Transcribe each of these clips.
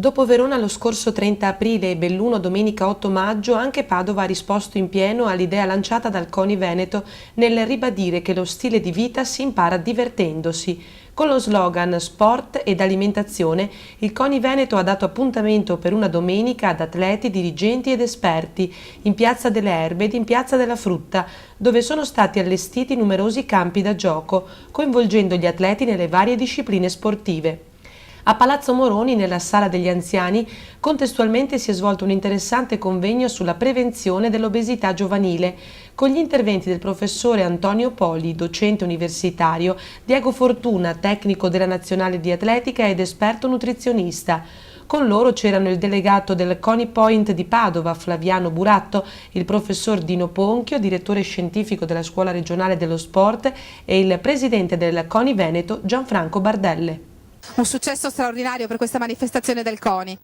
Dopo Verona lo scorso 30 aprile e Belluno domenica 8 maggio, anche Padova ha risposto in pieno all'idea lanciata dal CONI Veneto nel ribadire che lo stile di vita si impara divertendosi. Con lo slogan Sport ed alimentazione, il CONI Veneto ha dato appuntamento per una domenica ad atleti, dirigenti ed esperti in Piazza delle Erbe ed in Piazza della Frutta, dove sono stati allestiti numerosi campi da gioco, coinvolgendo gli atleti nelle varie discipline sportive. A Palazzo Moroni, nella Sala degli Anziani, contestualmente si è svolto un interessante convegno sulla prevenzione dell'obesità giovanile, con gli interventi del professore Antonio Poli, docente universitario, Diego Fortuna, tecnico della Nazionale di Atletica ed esperto nutrizionista. Con loro c'erano il delegato del CONI Point di Padova, Flaviano Buratto, il professor Dino Ponchio, direttore scientifico della Scuola regionale dello sport, e il presidente del CONI Veneto, Gianfranco Bardelle. Un successo straordinario per questa manifestazione del CONI.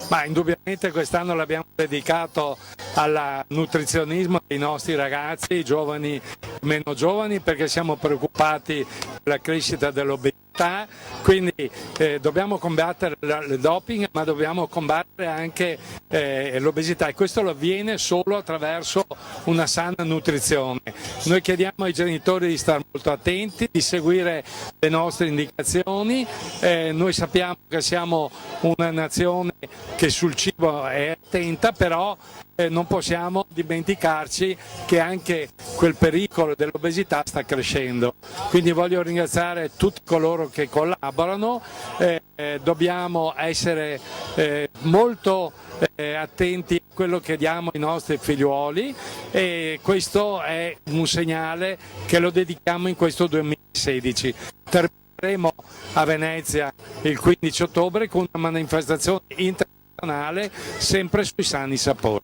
Ma indubbiamente quest'anno l'abbiamo dedicato al nutrizionismo dei nostri ragazzi, i giovani e meno giovani, perché siamo preoccupati della crescita dell'obesità, quindi dobbiamo combattere il doping, ma dobbiamo combattere anche l'obesità, e questo avviene solo attraverso una sana nutrizione. Noi chiediamo ai genitori di stare molto attenti, di seguire le nostre indicazioni. Noi sappiamo che siamo una nazione che sul cibo è attenta, però non possiamo dimenticarci che anche quel pericolo dell'obesità sta crescendo. Quindi voglio ringraziare tutti coloro che collaborano, dobbiamo essere molto attenti a quello che diamo ai nostri figliuoli, e questo è un segnale che lo dedichiamo in questo 2016. Termineremo a Venezia il 15 ottobre con una manifestazione internazionale sempre sui sani sapori.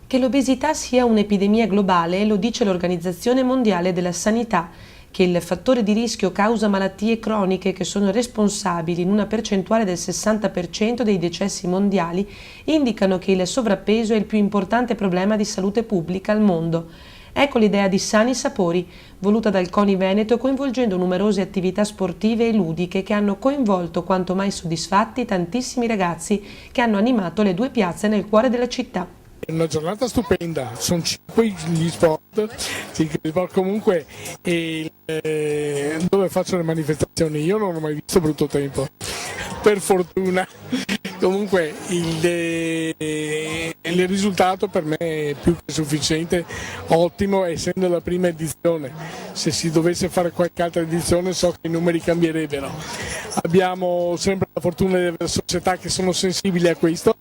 Che l'obesità sia un'epidemia globale lo dice l'Organizzazione Mondiale della Sanità, che il fattore di rischio causa malattie croniche che sono responsabili in una percentuale del 60% dei decessi mondiali, indicano che il sovrappeso è il più importante problema di salute pubblica al mondo. Ecco l'idea di Sani Sapori, voluta dal CONI Veneto, coinvolgendo numerose attività sportive e ludiche che hanno coinvolto quanto mai soddisfatti tantissimi ragazzi che hanno animato le due piazze nel cuore della città. È una giornata stupenda, sono 5 gli sport, comunque dove faccio le manifestazioni. Io non ho mai visto brutto tempo, per fortuna. Comunque il risultato per me è più che sufficiente, ottimo, essendo la prima edizione. Se si dovesse fare qualche altra edizione so che i numeri cambierebbero. Abbiamo sempre la fortuna di avere società che sono sensibili a questo,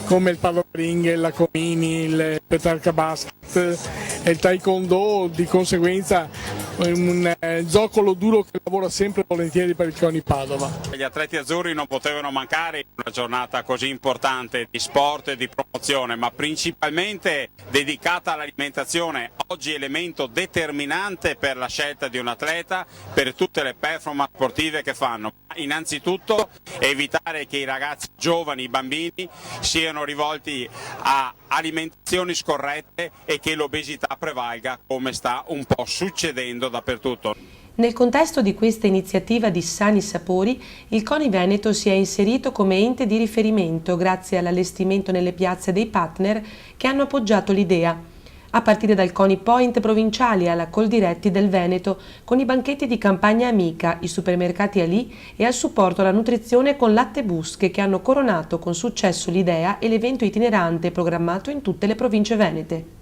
come il Paloring, la Comini, il Petrarca Basket e il Taekwondo, di conseguenza un zoccolo duro che lavora sempre volentieri per il CONI Padova. Gli atleti azzurri non potevano mancare in una giornata così importante di sport e di promozione, ma principalmente dedicata all'alimentazione, oggi elemento determinante per la scelta di un atleta, per tutte le performance sportive che fanno. Innanzitutto evitare che i ragazzi giovani, i bambini, siano rivolti a alimentazioni scorrette e che l'obesità prevalga, come sta un po' succedendo dappertutto. Nel contesto di questa iniziativa di Sani Sapori, il CONI Veneto si è inserito come ente di riferimento grazie all'allestimento nelle piazze dei partner che hanno appoggiato l'idea, a partire dal CONI Point provinciali alla Coldiretti del Veneto, con i banchetti di campagna amica, i supermercati Ali e al supporto alla nutrizione con latte Busche, che hanno coronato con successo l'idea e l'evento itinerante programmato in tutte le province venete.